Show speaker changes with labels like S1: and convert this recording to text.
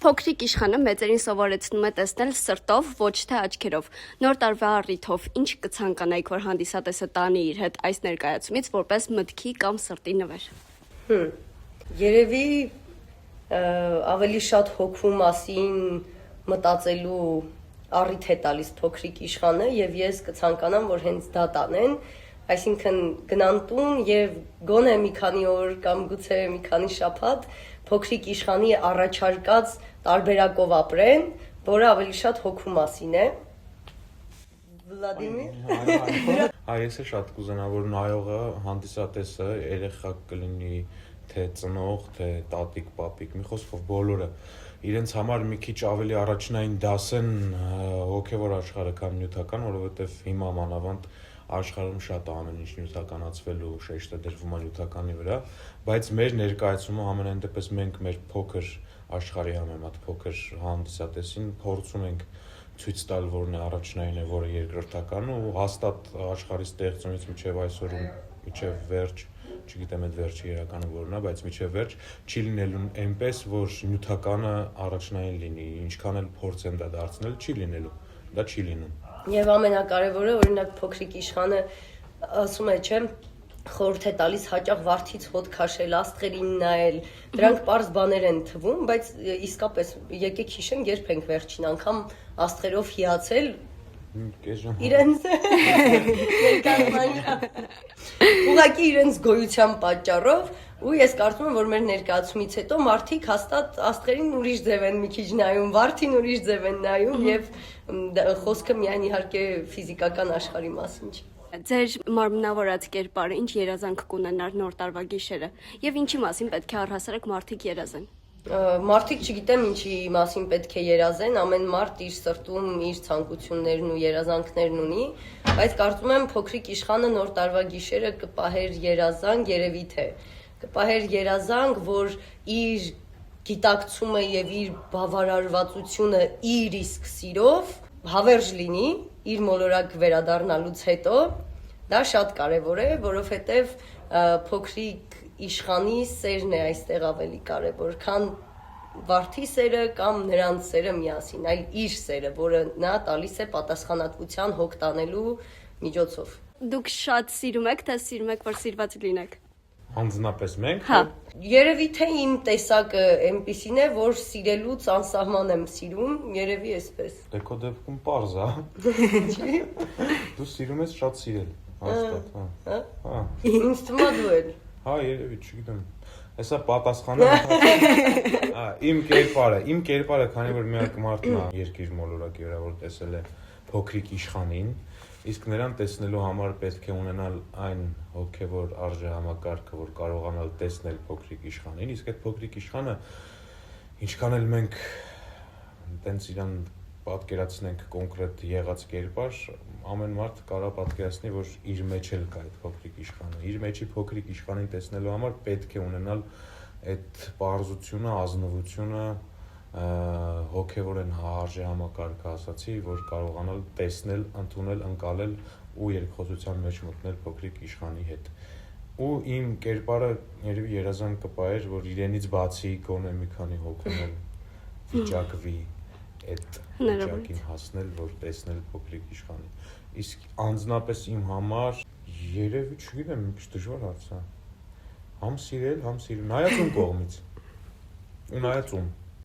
S1: Փոքրիկ իշխանը մեծերին սովորեցնում է տեսնել սրտով, ոչ թե աչքերով։ Նոր տարվա առիթով ինչ կցանկանայիք, որ հանդիսատեսը տանի իր հետ այս ներկայացումից որպես մտքի կամ սրտի նվեր։
S2: Երևի ավելի շատ հոգու մասին մտածելու առիթ է տալիս փոքրիկ իշխանը եւ ես կցանկանամ, որ հենց դա տանեն, այսինքն գնան տուն եւ գոնե մի քանի օր կամ գուցե մի քանի շաբաթ փոքրիկ իշխանի առաջարկած տարբերակով ապրեն, որը ավելի շատ հոգու մասին է։ Վլադիմիր։
S3: Ես շատ կուզենա, որ նայողը, հանդիսատեսը, երեխա կլինի, թե ծնող, թե տատիկ, պապիկ, մի խոսքով բոլորը իրենց համար մի քիչ ավելի առաջնային դասեն հոգևոր աշխարհը կամ նյութական, որովհետև հիմա մանավանդ աշխարհում շատ ամեն ինչ նյութականացվելու շեշտը դրվում է նյութականի վրա, բայց մեր ներկայացումը ամենայն դեպս մենք մեր փոքր աշխարհի համեմատ փոքր հանդիսատեսին փորձում ենք ցույց տալ, որն է առաջնայինը, որը երկրորդական ու հաստատ աշխարհի ստեղծումից մինչև այսօր մինչև վերջ, չգիտեմ այդ վերջի իրականը որն է, բայց մինչև վերջ չի լինելու այնպես, որ նյութականը առաջնային լինի, ինչքան էլ փորձեն դա դարձնել, չի լինելու, դա չի լինում։
S2: Եվ ամենակարևորը, օրինակ փոքրիկ իշխանը ասում է, չէ, խորհուրդ է տալիս հաճախ վարդից հոտ քաշել, աստղերին նայել, դրանք պարզ բաներ են թվում, բայց իսկապես եկեք հիշենք, երբ ենք վերջին անգամ աստղերով հիացել իրենց ուղղակի իրենց գոյության պատճառով ու ես կարծում եմ, որ մեր ներկայացումից հետո մարդիկ հաստատ աստղերին ուրիշ ձև են մի քիչ նայում, վարդին ուրիշ ձև են նայում եւ խոսքը միայն իհարկե ֆիզիկական աշխարհի մասին չի։
S1: Ձեր մարմնավորած կերպարը ինչ երազանք կունենար նոր տարվա գիշերը եւ ինչի մասին պետք է առհասարակ մարդիկ երազեն։
S2: Մարդիկ չգիտեմ ինչի մասին պետք է երազեն, ամեն մարդ իր սրտում իր ցանկություններն ու երազանքներն ունի, բայց կարծում եմ փոքրիկ իշխանը նոր տարվա գիշերը կպահեր երազանք, երևի թե կպահեր երազանք, որ իր գիտակցումը եւ իր բավարարվածությունը իր իսկ սիրով հավերժ լինի իր մոլորակ վերադառնալուց հետո, դա շատ կարևոր է, որովհետեւ փոքրիկ իշխանի սերն է այստեղ ավելի կարևոր, քան վարդի սերը կամ նրանց սերը միասին, այլ իր սերը, որը նա տալիս է պատասխանատվության հոգ տանելու միջոցով։
S1: Դուք շատ սիրում եք, թե սիրում եք, որ սիրված լինեք։
S3: Հանձնապես մենք։
S1: Հա։
S2: Երևի թե իմ տեսակը այնպիսին է, որ սիրելուց անսահման եմ սիրում, երևի էսպես։
S3: Դե քո դեպքում պարզ է։
S2: Չի։
S3: Դու սիրում ես շատ սիրել, հաստատ, հա։ Հա։
S2: Ինձ թվում է դու էլ։
S3: Հա, երևի, չգիտեմ։ Հեսա պատասխանը։ Հա, իմ կերպարը, քանի որ միակ մարդն է երկիր մոլորակի վրա, որ տեսել է փոքրիկ իշխանին, իսկ նրան տեսնելու համար պետք է ունենալ այն հոգևոր արժեհամակարգը, որ կարողանալ տեսնել փոքրիկ իշխանին, իսկ այդ փոքրիկ իշխանը ինչքան էլ մենք տենց իրան պատկերացնենք կոնկրետ եղած կերպար, ամեն մարդ կարող պատկերացնի, որ իր մեջ էլ կա այդ փոքրիկ իշխանը։ Իր մեջի փոքրիկ իշխանին տեսնելու համար պետք է ունենալ այդ պարզությունը, ազնվությունը, հոգևորեն արժեհամակարգը ասացի, որ կարողանալ տեսնել, ընդունել, ընկալել ու երկխոսության մեջ մտնել փոքրիկ իշխանի հետ։ Ու իմ կերպարը երևի երազանք կպահեր, որ իրենից բացի գոնե մի քանի հոգոնել վիճակվի այդ վիճակին հասնել, որ տեսնել փոքրիկ իշխանին։ Իսկ անձնապես իմ համար երևի չգիտեմ, մի քիչ դժվար հարց է։ Համ սիրել, նայած ում կողմից։ Ու նայած ում։